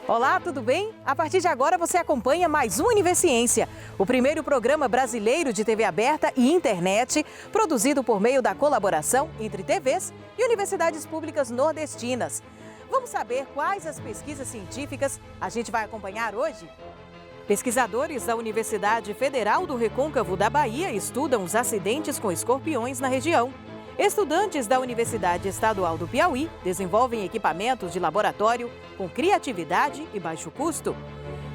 Olá, tudo bem? A partir de agora você acompanha mais um Univerciência, o primeiro programa brasileiro de TV aberta e internet, produzido por meio da colaboração entre TVs e universidades públicas nordestinas. Vamos saber quais as pesquisas científicas a gente vai acompanhar hoje? Pesquisadores da Universidade Federal do Recôncavo da Bahia estudam os acidentes com escorpiões na região. Estudantes da Universidade Estadual do Piauí desenvolvem equipamentos de laboratório com criatividade e baixo custo.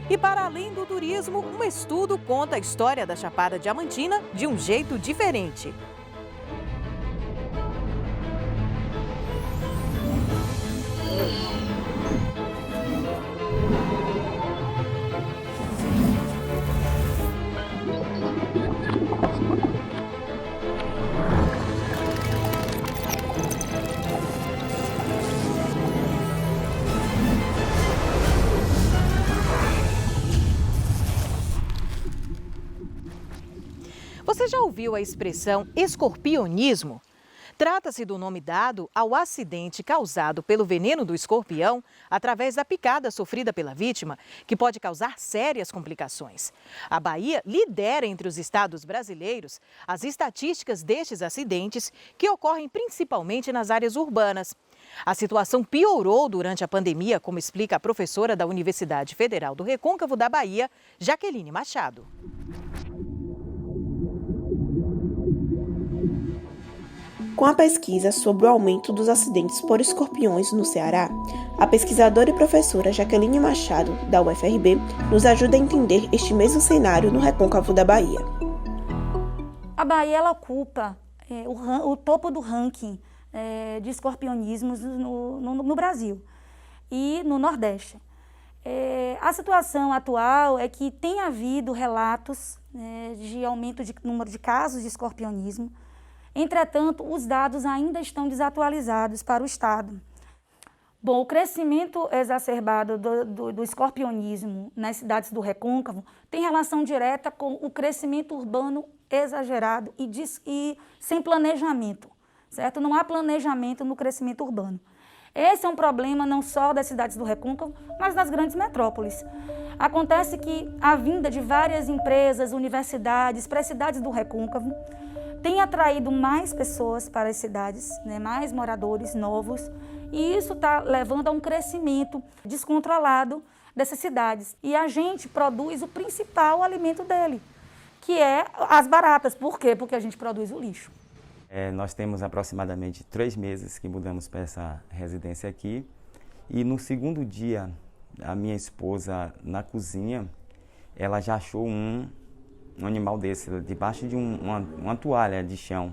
E para além do turismo, um estudo conta a história da Chapada Diamantina de um jeito diferente. Você já ouviu a expressão escorpionismo? Trata-se do nome dado ao acidente causado pelo veneno do escorpião através da picada sofrida pela vítima, que pode causar sérias complicações. A Bahia lidera entre os estados brasileiros as estatísticas destes acidentes, que ocorrem principalmente nas áreas urbanas. A situação piorou durante a pandemia, como explica a professora da Universidade Federal do Recôncavo da Bahia, Jaqueline Machado. Com a pesquisa sobre o aumento dos acidentes por escorpiões no Ceará, a pesquisadora e professora Jaqueline Machado, da UFRB, nos ajuda a entender este mesmo cenário no Recôncavo da Bahia. A Bahia ela ocupa o topo do ranking de escorpionismos no Brasil e no Nordeste. A situação atual é que tem havido relatos de aumento de número de casos de escorpionismo. Entretanto, os dados ainda estão desatualizados para o Estado. Bom, o crescimento exacerbado do escorpionismo nas cidades do Recôncavo tem relação direta com o crescimento urbano exagerado e sem planejamento, certo? Não há planejamento no crescimento urbano. Esse é um problema não só das cidades do Recôncavo, mas das grandes metrópoles. Acontece que a vinda de várias empresas, universidades para as cidades do Recôncavo tem atraído mais pessoas para as cidades, mais moradores novos, e isso está levando a um crescimento descontrolado dessas cidades. E a gente produz o principal alimento dele, que é as baratas. Por quê? Porque a gente produz o lixo. Nós temos aproximadamente 3 meses que mudamos para essa residência aqui, e no segundo dia, a minha esposa na cozinha, ela já achou um animal desse, debaixo de uma toalha de chão.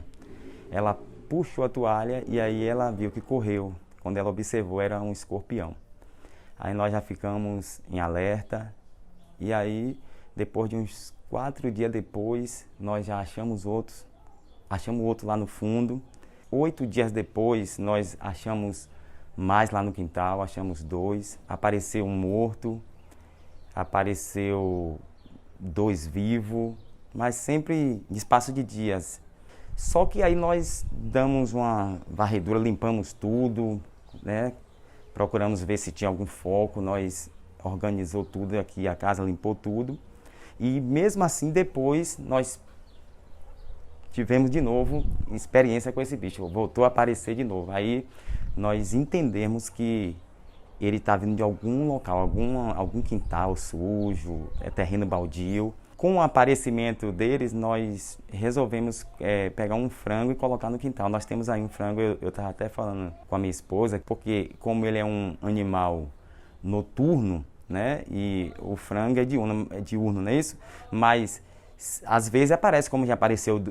Ela puxou a toalha e aí ela viu que correu. Quando ela observou, era um escorpião. Aí nós já ficamos em alerta e aí, depois de uns 4 dias depois, nós já achamos outro lá no fundo. 8 dias depois, nós achamos mais lá no quintal, achamos 2. Apareceu um morto, apareceu 2 vivos, mas sempre em espaço de dias. Só que aí nós damos uma varredura, limpamos tudo, procuramos ver se tinha algum foco, nós organizou tudo aqui, a casa limpou tudo. E mesmo assim, depois, nós tivemos de novo experiência com esse bicho, voltou a aparecer de novo. Aí nós entendemos que ele está vindo de algum local, algum quintal sujo, terreno baldio. Com o aparecimento deles, nós resolvemos pegar um frango e colocar no quintal. Nós temos aí um frango, eu estava até falando com a minha esposa, porque como ele é um animal noturno, e o frango é diurno, não é isso? Mas às vezes aparece, como já apareceu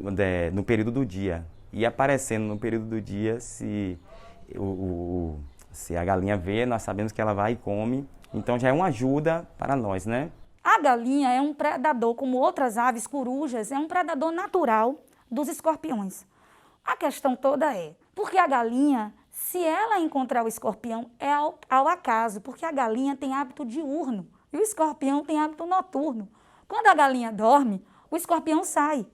no período do dia. E aparecendo no período do dia, se a galinha vê, nós sabemos que ela vai e come. Então já é uma ajuda para nós, né? A galinha é um predador, como outras aves, corujas, é um predador natural dos escorpiões. A questão toda é, porque a galinha, se ela encontrar o escorpião, é ao acaso, porque a galinha tem hábito diurno e o escorpião tem hábito noturno. Quando a galinha dorme, o escorpião sai.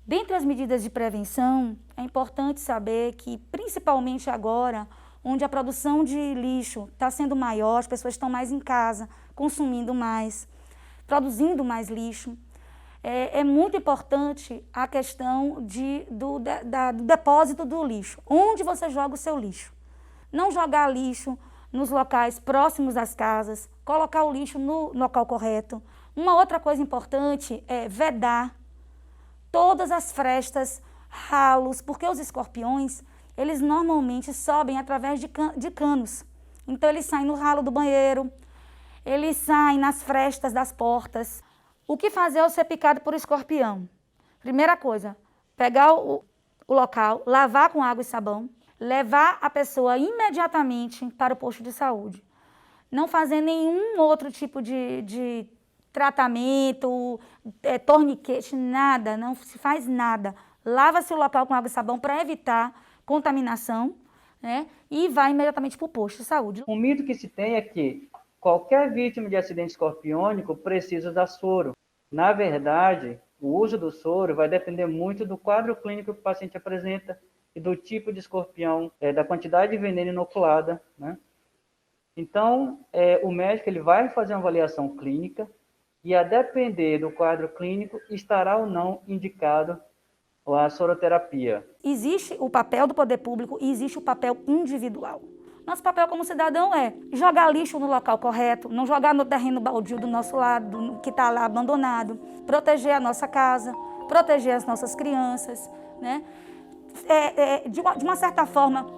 Dentre as medidas de prevenção, é importante saber que, principalmente agora, onde a produção de lixo está sendo maior, as pessoas estão mais em casa, consumindo mais, produzindo mais lixo. É muito importante a questão do depósito do lixo. Onde você joga o seu lixo? Não jogar lixo nos locais próximos às casas, colocar o lixo no local correto. Uma outra coisa importante é vedar todas as frestas, ralos, porque os escorpiões, eles normalmente sobem através de canos. Então, eles saem no ralo do banheiro, eles saem nas frestas das portas. O que fazer ao ser picado por escorpião? Primeira coisa, pegar o local, lavar com água e sabão, levar a pessoa imediatamente para o posto de saúde. Não fazer nenhum outro tipo de tratamento, torniquete, nada, não se faz nada. Lava-se o local com água e sabão para evitar contaminação, né? E vai imediatamente para o posto de saúde. O mito que se tem é que qualquer vítima de acidente escorpiônico precisa usar soro. Na verdade, o uso do soro vai depender muito do quadro clínico que o paciente apresenta e do tipo de escorpião, da quantidade de veneno inoculada, né? Então, o médico ele vai fazer uma avaliação clínica e, a depender do quadro clínico, estará ou não indicado a soroterapia. Existe o papel do poder público e existe o papel individual. Nosso papel como cidadão é jogar lixo no local correto, não jogar no terreno baldio do nosso lado, que está lá abandonado, proteger a nossa casa, proteger as nossas crianças, né? De uma certa forma,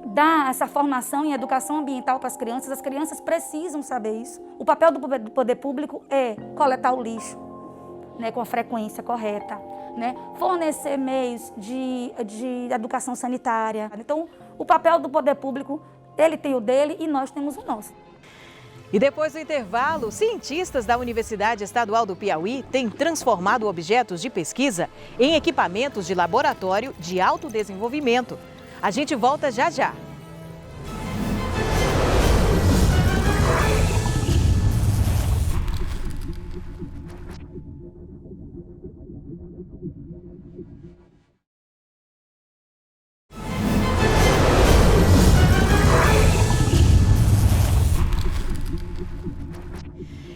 dar essa formação em educação ambiental para as crianças precisam saber isso. O papel do poder público é coletar o lixo, né, com a frequência correta, né, fornecer meios de educação sanitária. Então, o papel do poder público, ele tem o dele e nós temos o nosso. E depois do intervalo, cientistas da Universidade Estadual do Piauí têm transformado objetos de pesquisa em equipamentos de laboratório de autodesenvolvimento. A gente volta já já.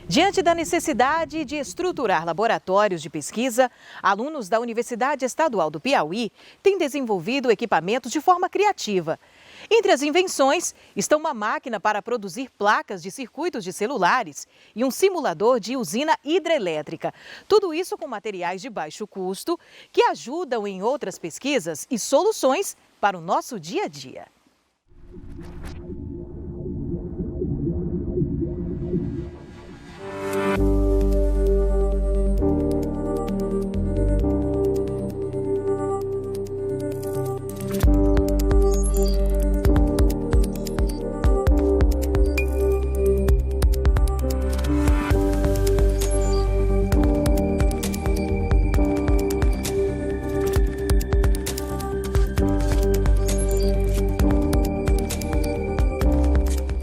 Diante da necessidade de estruturar laboratórios de pesquisa, alunos da Universidade Estadual do Piauí têm desenvolvido equipamentos de forma criativa. Entre as invenções estão uma máquina para produzir placas de circuitos de celulares e um simulador de usina hidrelétrica. Tudo isso com materiais de baixo custo que ajudam em outras pesquisas e soluções para o nosso dia a dia.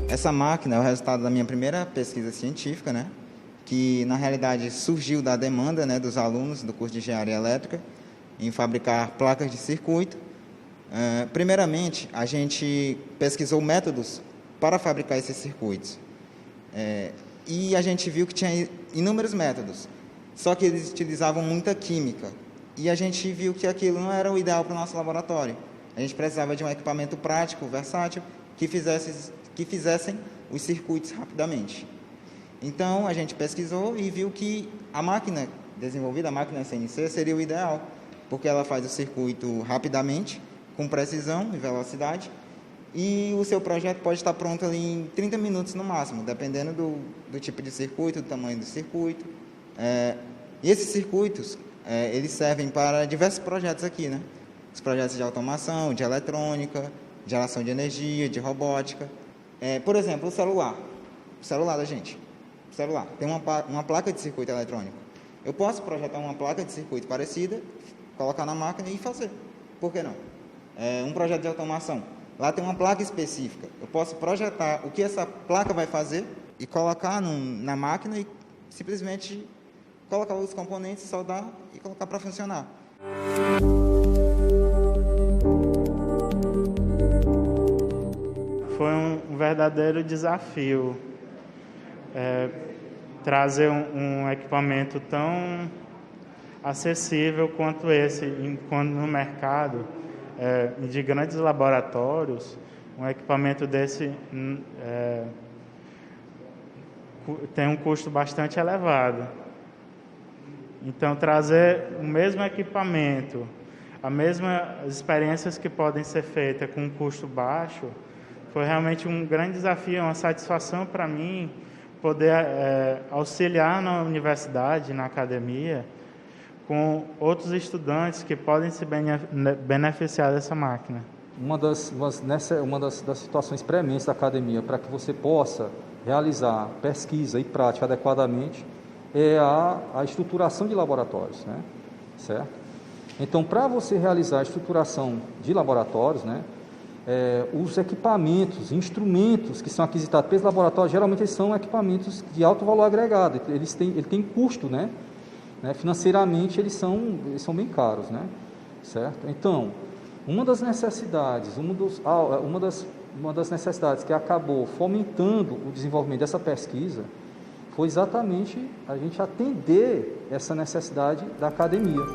Essa máquina é o resultado da minha primeira pesquisa científica, né? Que na realidade surgiu da demanda, né, dos alunos do curso de Engenharia Elétrica em fabricar placas de circuito. Primeiramente, a gente pesquisou métodos para fabricar esses circuitos. E a gente viu que tinha inúmeros métodos, só que eles utilizavam muita química. E a gente viu que aquilo não era o ideal para o nosso laboratório. A gente precisava de um equipamento prático, versátil, que fizessem os circuitos rapidamente. Então, a gente pesquisou e viu que a máquina desenvolvida, a máquina CNC, seria o ideal, porque ela faz o circuito rapidamente, com precisão e velocidade, e o seu projeto pode estar pronto ali em 30 minutos no máximo, dependendo do tipo de circuito, do tamanho do circuito. E esses circuitos, eles servem para diversos projetos aqui, né? Os projetos de automação, de eletrônica, geração de energia, de robótica. Por exemplo, o celular da gente. O celular tem uma placa de circuito eletrônico. Eu posso projetar uma placa de circuito parecida, colocar na máquina e fazer. Por que não? Um projeto de automação. Lá tem uma placa específica. Eu posso projetar o que essa placa vai fazer e colocar na máquina e simplesmente colocar os componentes, soldar e colocar para funcionar. foi um verdadeiro desafio trazer um equipamento tão acessível quanto esse no mercado, de grandes laboratórios. Um equipamento desse tem um custo bastante elevado. Então, trazer o mesmo equipamento, as mesmas experiências que podem ser feitas com um custo baixo, foi realmente um grande desafio, uma satisfação para mim poder auxiliar na universidade, na academia, com outros estudantes que podem se beneficiar dessa máquina. Uma das situações prementes da academia para que você possa realizar pesquisa e prática adequadamente é a estruturação de laboratórios, né? Certo? Então, para você realizar a estruturação de laboratórios, né, os equipamentos, instrumentos que são aquisitados pelos laboratórios, geralmente eles são equipamentos de alto valor agregado, ele tem custo, né? Financeiramente eles são bem caros, né? Certo? Então, uma das necessidades que acabou fomentando o desenvolvimento dessa pesquisa foi exatamente a gente atender essa necessidade da academia.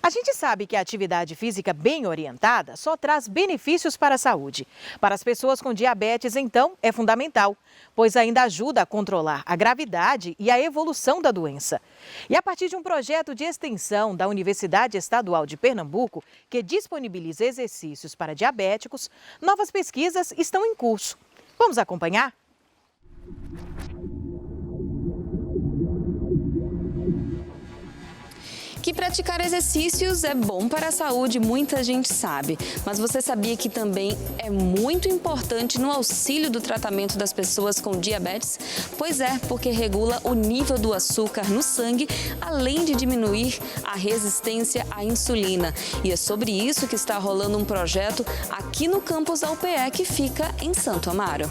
A gente sabe que a atividade física bem orientada só traz benefícios para a saúde. Para as pessoas com diabetes, então, é fundamental, pois ainda ajuda a controlar a gravidade e a evolução da doença. E a partir de um projeto de extensão da Universidade Estadual de Pernambuco, que disponibiliza exercícios para diabéticos, novas pesquisas estão em curso. Vamos acompanhar? Que praticar exercícios é bom para a saúde, muita gente sabe. Mas você sabia que também é muito importante no auxílio do tratamento das pessoas com diabetes? Pois é, porque regula o nível do açúcar no sangue, além de diminuir a resistência à insulina. E é sobre isso que está rolando um projeto aqui no campus da UPE, que fica em Santo Amaro.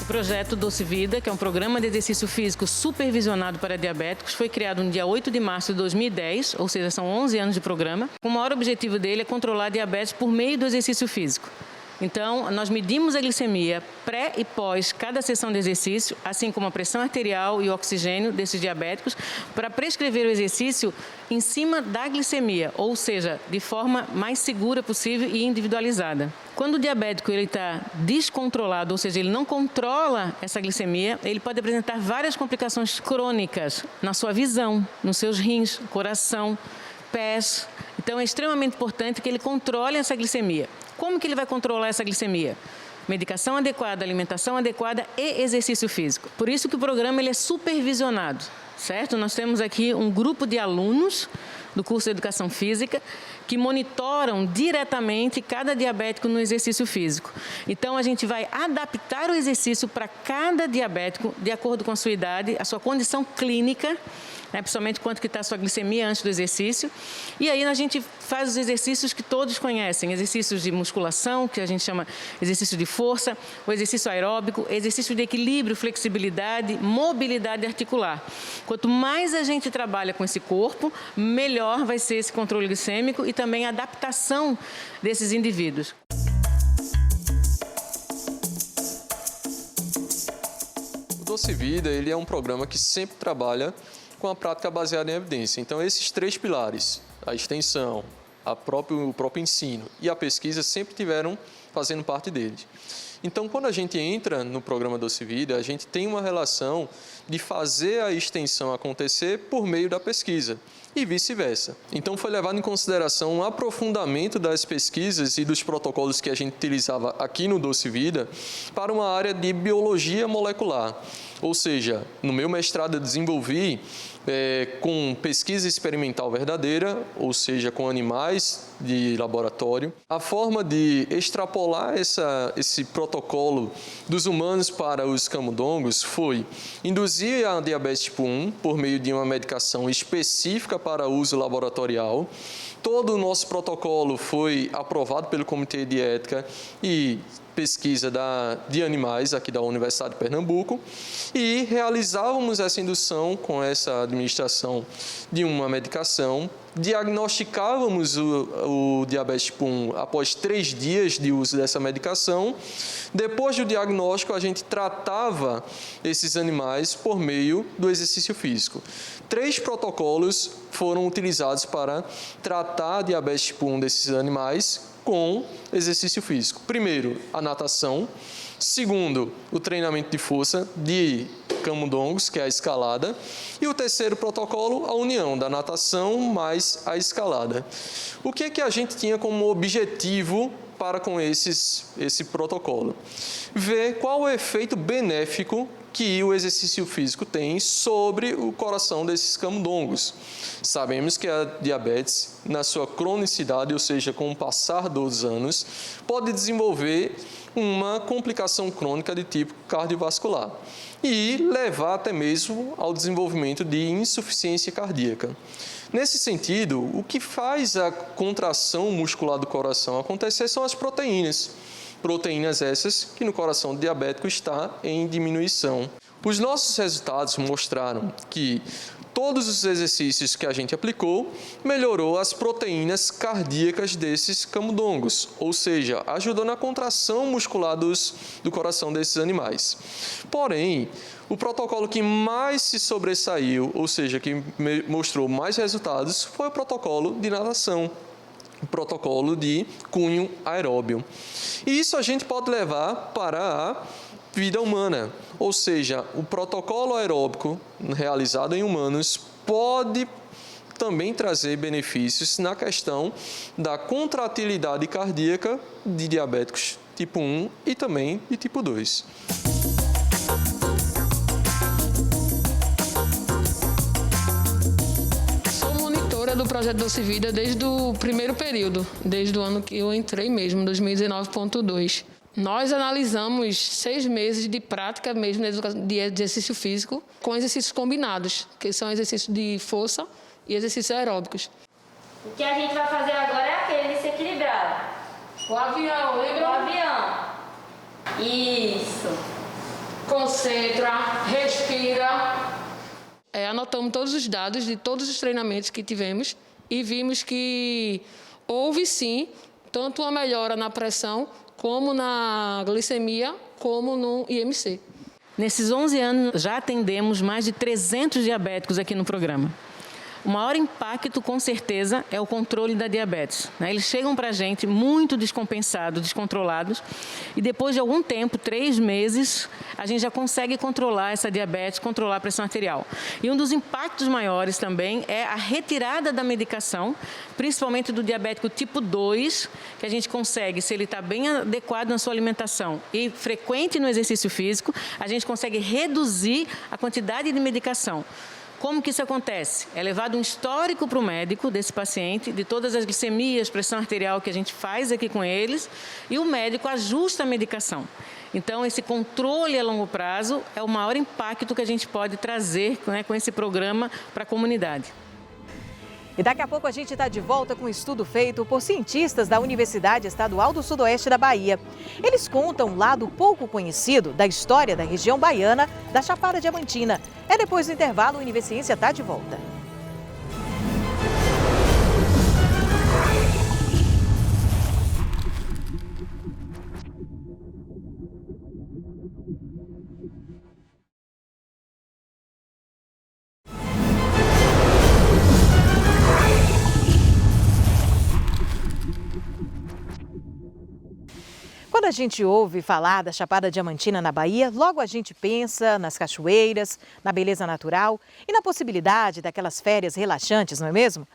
O projeto Doce Vida, que é um programa de exercício físico supervisionado para diabéticos, foi criado no dia 8 de março de 2010, ou seja, são 11 anos de programa. O maior objetivo dele é controlar a diabetes por meio do exercício físico. Então, nós medimos a glicemia pré e pós cada sessão de exercício, assim como a pressão arterial e o oxigênio desses diabéticos, para prescrever o exercício em cima da glicemia, ou seja, de forma mais segura possível e individualizada. Quando o diabético está descontrolado, ou seja, ele não controla essa glicemia, ele pode apresentar várias complicações crônicas na sua visão, nos seus rins, coração, pés. Então, é extremamente importante que ele controle essa glicemia. Como que ele vai controlar essa glicemia? Medicação adequada, alimentação adequada e exercício físico. Por isso que o programa ele é supervisionado, certo? Nós temos aqui um grupo de alunos do curso de Educação Física que monitoram diretamente cada diabético no exercício físico. Então, a gente vai adaptar o exercício para cada diabético de acordo com a sua idade, a sua condição clínica, principalmente quanto que está a sua glicemia antes do exercício. E aí a gente faz os exercícios que todos conhecem, exercícios de musculação, que a gente chama exercício de força, o exercício aeróbico, exercício de equilíbrio, flexibilidade, mobilidade articular. Quanto mais a gente trabalha com esse corpo, melhor vai ser esse controle glicêmico e também a adaptação desses indivíduos. O Doce Vida ele é um programa que sempre trabalha com a prática baseada em evidência. Então, esses três pilares, a extensão, o próprio ensino e a pesquisa, sempre tiveram fazendo parte deles. Então, quando a gente entra no programa Doce Vida, a gente tem uma relação de fazer a extensão acontecer por meio da pesquisa e vice-versa. Então, foi levado em consideração um aprofundamento das pesquisas e dos protocolos que a gente utilizava aqui no Doce Vida para uma área de biologia molecular. Ou seja, no meu mestrado eu desenvolvi com pesquisa experimental verdadeira, ou seja, com animais de laboratório, a forma de extrapolar esse protocolo dos humanos para os camundongos foi induzir a diabetes tipo 1 por meio de uma medicação específica para uso laboratorial. Todo o nosso protocolo foi aprovado pelo Comitê de Ética e pesquisa de animais aqui da Universidade de Pernambuco e realizávamos essa indução com essa administração de uma medicação, diagnosticávamos o diabetes tipo 1 após 3 dias de uso dessa medicação. Depois do diagnóstico, a gente tratava esses animais por meio do exercício físico. 3 protocolos foram utilizados para tratar a diabetes tipo 1 desses animais com exercício físico. Primeiro, a natação. Segundo, o treinamento de força de camundongos, que é a escalada. E o terceiro protocolo, a união da natação mais a escalada. O que é que a gente tinha como objetivo para com esse protocolo? Ver qual o efeito benéfico que o exercício físico tem sobre o coração desses camundongos. Sabemos que a diabetes, na sua cronicidade, ou seja, com o passar dos anos, pode desenvolver uma complicação crônica de tipo cardiovascular e levar até mesmo ao desenvolvimento de insuficiência cardíaca. Nesse sentido, o que faz a contração muscular do coração acontecer são as proteínas. Proteínas essas que no coração do diabético está em diminuição. Os nossos resultados mostraram que todos os exercícios que a gente aplicou melhorou as proteínas cardíacas desses camundongos, ou seja, ajudou na contração muscular do coração desses animais. Porém, o protocolo que mais se sobressaiu, ou seja, que mostrou mais resultados, foi o protocolo de natação. O protocolo de cunho aeróbio. E isso a gente pode levar para a vida humana, ou seja, o protocolo aeróbico realizado em humanos pode também trazer benefícios na questão da contratilidade cardíaca de diabéticos tipo 1 e também de tipo 2. Do projeto Doce Vida desde o primeiro período, desde o ano que eu entrei mesmo, 2019.2. Nós analisamos 6 meses de prática mesmo de exercício físico com exercícios combinados, que são exercícios de força e exercícios aeróbicos. O que a gente vai fazer agora é aquele de se equilibrar. O avião, lembra? O avião. Isso. Concentra, respira. Anotamos todos os dados de todos os treinamentos que tivemos e vimos que houve, sim, tanto uma melhora na pressão, como na glicemia, como no IMC. Nesses 11 anos, já atendemos mais de 300 diabéticos aqui no programa. O maior impacto, com certeza, é o controle da diabetes. Eles chegam para a gente muito descompensados, descontrolados, e depois de algum tempo, 3 meses, a gente já consegue controlar essa diabetes, controlar a pressão arterial. E um dos impactos maiores também é a retirada da medicação, principalmente do diabético tipo 2, que a gente consegue, se ele está bem adequado na sua alimentação e frequente no exercício físico, a gente consegue reduzir a quantidade de medicação. Como que isso acontece? É levado um histórico para o médico desse paciente, de todas as glicemias, pressão arterial que a gente faz aqui com eles, e o médico ajusta a medicação. Então, esse controle a longo prazo é o maior impacto que a gente pode trazer, né, com esse programa para a comunidade. E daqui a pouco a gente está de volta com um estudo feito por cientistas da Universidade Estadual do Sudoeste da Bahia. Eles contam um lado pouco conhecido da história da região baiana da Chapada Diamantina. É depois do intervalo, o Universiência está de volta. Quando a gente ouve falar da Chapada Diamantina na Bahia, logo a gente pensa nas cachoeiras, na beleza natural e na possibilidade daquelas férias relaxantes, não é mesmo?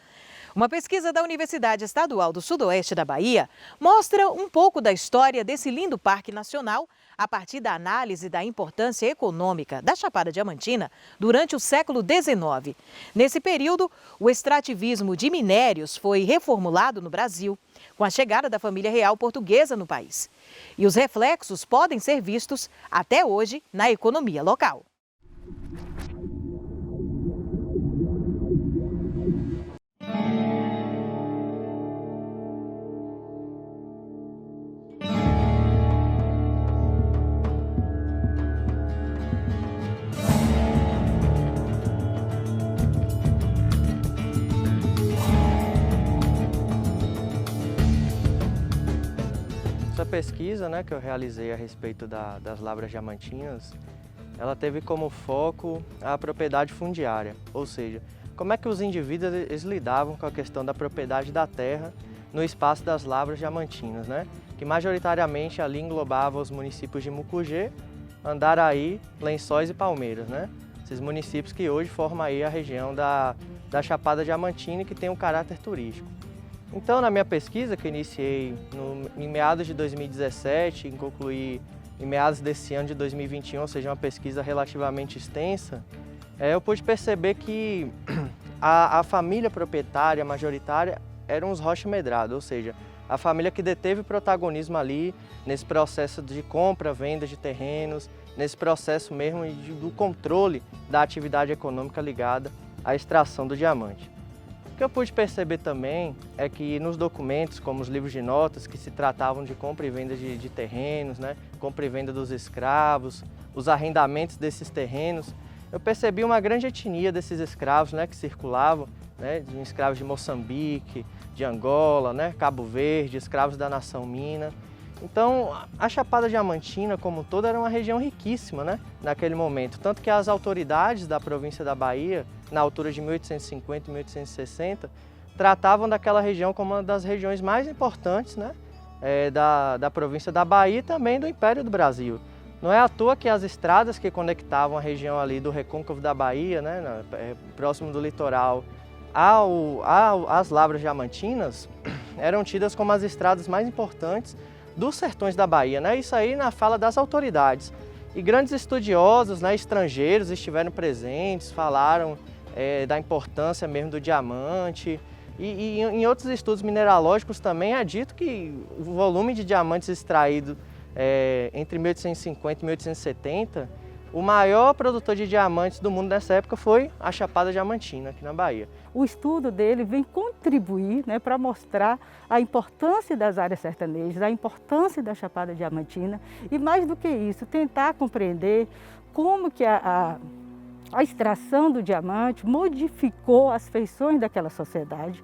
Uma pesquisa da Universidade Estadual do Sudoeste da Bahia mostra um pouco da história desse lindo parque nacional a partir da análise da importância econômica da Chapada Diamantina durante o século XIX. Nesse período, o extrativismo de minérios foi reformulado no Brasil, com a chegada da família real portuguesa no país. E os reflexos podem ser vistos até hoje na economia local. pesquisa, né, que eu realizei a respeito das lavras diamantinas, ela teve como foco a propriedade fundiária, ou seja, como é que os indivíduos eles lidavam com a questão da propriedade da terra no espaço das lavras diamantinas, né, que majoritariamente ali englobava os municípios de Mucugê, Andaraí, Lençóis e Palmeiras, né? Esses municípios que hoje formam aí a região da Chapada Diamantina e que tem um caráter turístico. Então, na minha pesquisa, que eu iniciei em meados de 2017 e concluí em meados desse ano de 2021, ou seja, uma pesquisa relativamente extensa, eu pude perceber que a família proprietária majoritária eram os Rocha Medrado, ou seja, a família que deteve protagonismo ali nesse processo de compra, venda de terrenos, nesse processo mesmo do controle da atividade econômica ligada à extração do diamante. O que eu pude perceber também é que nos documentos, como os livros de notas, que se tratavam de compra e venda de terrenos, né, compra e venda dos escravos, os arrendamentos desses terrenos, eu percebi uma grande etnia desses escravos, né, que circulavam, né, de escravos de Moçambique, de Angola, né, Cabo Verde, escravos da nação Mina. Então, a Chapada Diamantina, como toda, era uma região riquíssima, né, naquele momento. Tanto que as autoridades da província da Bahia, na altura de 1850 e 1860, tratavam daquela região como uma das regiões mais importantes, né, da província da Bahia e também do Império do Brasil. Não é à toa que as estradas que conectavam a região ali do recôncavo da Bahia, né, próximo do litoral, às lavras diamantinas, eram tidas como as estradas mais importantes dos sertões da Bahia, né? Isso aí na fala das autoridades. E grandes estudiosos, né, estrangeiros estiveram presentes, falaram da importância mesmo do diamante. E em outros estudos mineralógicos também é dito que o volume de diamantes extraído entre 1850 e 1870, o maior produtor de diamantes do mundo nessa época foi a Chapada Diamantina, aqui na Bahia. O estudo dele vem contribuir, né, para mostrar a importância das áreas sertanejas, a importância da Chapada Diamantina e, mais do que isso, tentar compreender como que a extração do diamante modificou as feições daquela sociedade,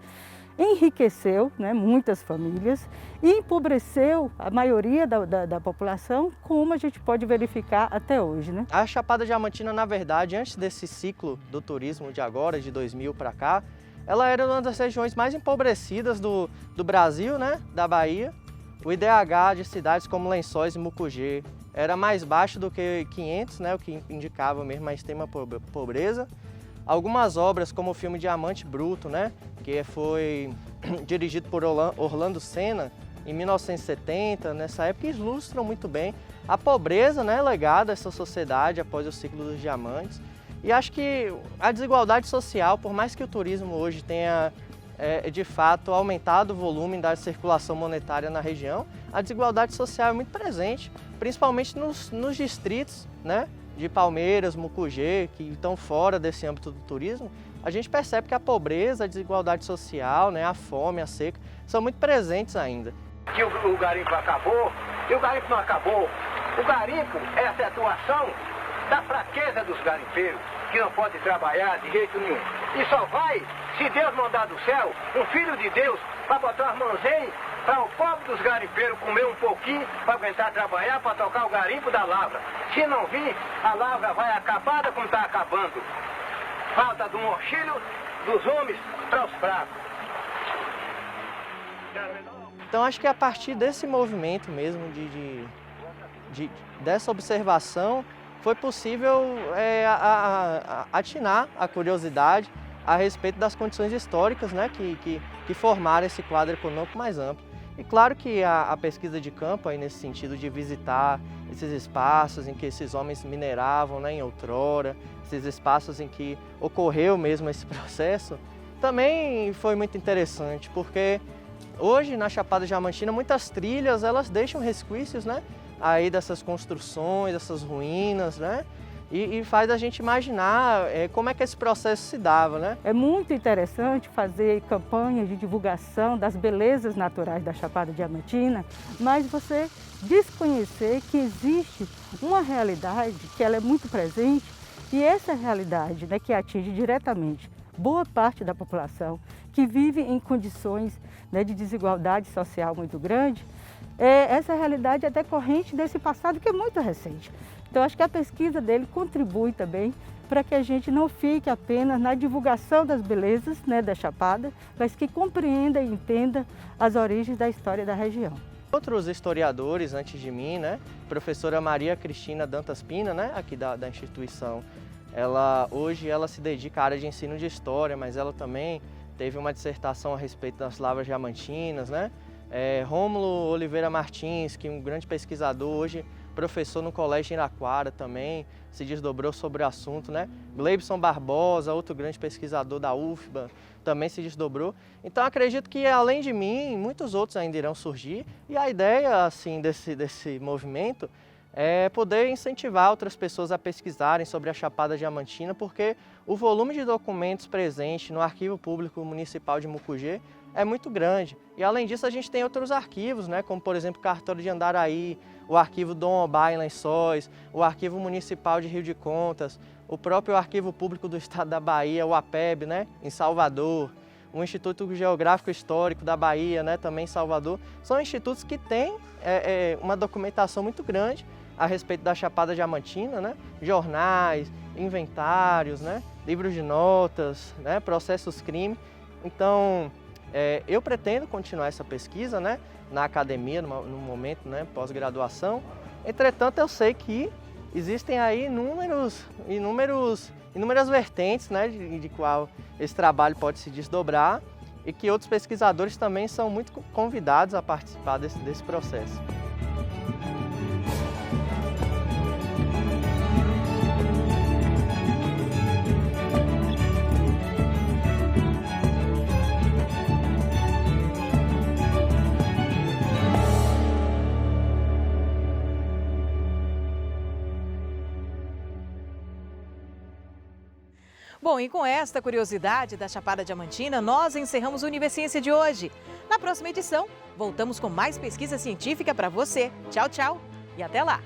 enriqueceu, né, muitas famílias e empobreceu a maioria da população, como a gente pode verificar até hoje, né? A Chapada Diamantina, na verdade, antes desse ciclo do turismo de agora, de 2000 para cá, ela era uma das regiões mais empobrecidas do Brasil, né, da Bahia. O IDH de cidades como Lençóis e Mucugê era mais baixo do que 500, né, o que indicava mesmo a extrema pobreza. Algumas obras, como o filme Diamante Bruto, né, que foi dirigido por Orlando Senna em 1970, nessa época, ilustram muito bem a pobreza, né, legada a essa sociedade após o ciclo dos diamantes. E acho que a desigualdade social, por mais que o turismo hoje tenha de fato aumentado o volume da circulação monetária na região, a desigualdade social é muito presente, principalmente nos distritos, né, de Palmeiras, Mucugê, que estão fora desse âmbito do turismo. A gente percebe que a pobreza, a desigualdade social, né, a fome, a seca, são muito presentes ainda. Que o garimpo acabou, e o garimpo não acabou. O garimpo é a situação da fraqueza dos garimpeiros, que não pode trabalhar de jeito nenhum. E só vai, se Deus mandar do céu, um filho de Deus, para botar as mãozinhas para o pobre dos garimpeiros comer um pouquinho, para aguentar trabalhar, para tocar o garimpo da lavra. Se não vir, a lavra vai acabada como está acabando. Falta do morcilho dos homens para os fracos. Então acho que a partir desse movimento mesmo, dessa observação, foi possível atinar a curiosidade a respeito das condições históricas, né, que formaram esse quadro econômico mais amplo. E claro que a pesquisa de campo, aí nesse sentido de visitar esses espaços em que esses homens mineravam, né, em outrora, esses espaços em que ocorreu mesmo esse processo, também foi muito interessante, porque hoje na Chapada Diamantina muitas trilhas elas deixam resquícios, né, aí dessas construções, dessas ruínas, né? E faz a gente imaginar como é que esse processo se dava, né? É muito interessante fazer campanhas de divulgação das belezas naturais da Chapada Diamantina, mas você desconhecer que existe uma realidade que ela é muito presente e essa realidade, né, que atinge diretamente boa parte da população que vive em condições, né, de desigualdade social muito grande, essa realidade é decorrente desse passado que é muito recente. Então, acho que a pesquisa dele contribui também para que a gente não fique apenas na divulgação das belezas, né, da Chapada, mas que compreenda e entenda as origens da história da região. Outros historiadores antes de mim, né, professora Maria Cristina Dantas Pina, né, aqui da instituição, hoje ela se dedica à área de ensino de história, mas ela também teve uma dissertação a respeito das lavras diamantinas, né? Rômulo Oliveira Martins, que é um grande pesquisador, hoje professor no Colégio Iraquara também, se desdobrou sobre o assunto, né? Gleibson Barbosa, outro grande pesquisador da UFBA, também se desdobrou. Então acredito que além de mim, muitos outros ainda irão surgir, e a ideia assim desse movimento é poder incentivar outras pessoas a pesquisarem sobre a Chapada Diamantina, porque o volume de documentos presente no Arquivo Público Municipal de Mucugê é muito grande. E além disso a gente tem outros arquivos, né, como por exemplo o Cartório de Andaraí, o Arquivo Dom Obá em Lençóis, o Arquivo Municipal de Rio de Contas, o próprio Arquivo Público do Estado da Bahia, o APEB, né, em Salvador, o Instituto Geográfico Histórico da Bahia, né, também em Salvador. São institutos que têm uma documentação muito grande a respeito da Chapada Diamantina, né, jornais, inventários, né, livros de notas, né, processos crime. Então, eu pretendo continuar essa pesquisa, né, na academia, no momento, né, pós-graduação. Entretanto, eu sei que existem aí inúmeras vertentes, né, de qual esse trabalho pode se desdobrar e que outros pesquisadores também são muito convidados a participar desse processo. Bom, e com esta curiosidade da Chapada Diamantina, nós encerramos o Universiência de hoje. Na próxima edição, voltamos com mais pesquisa científica para você. Tchau, tchau e até lá!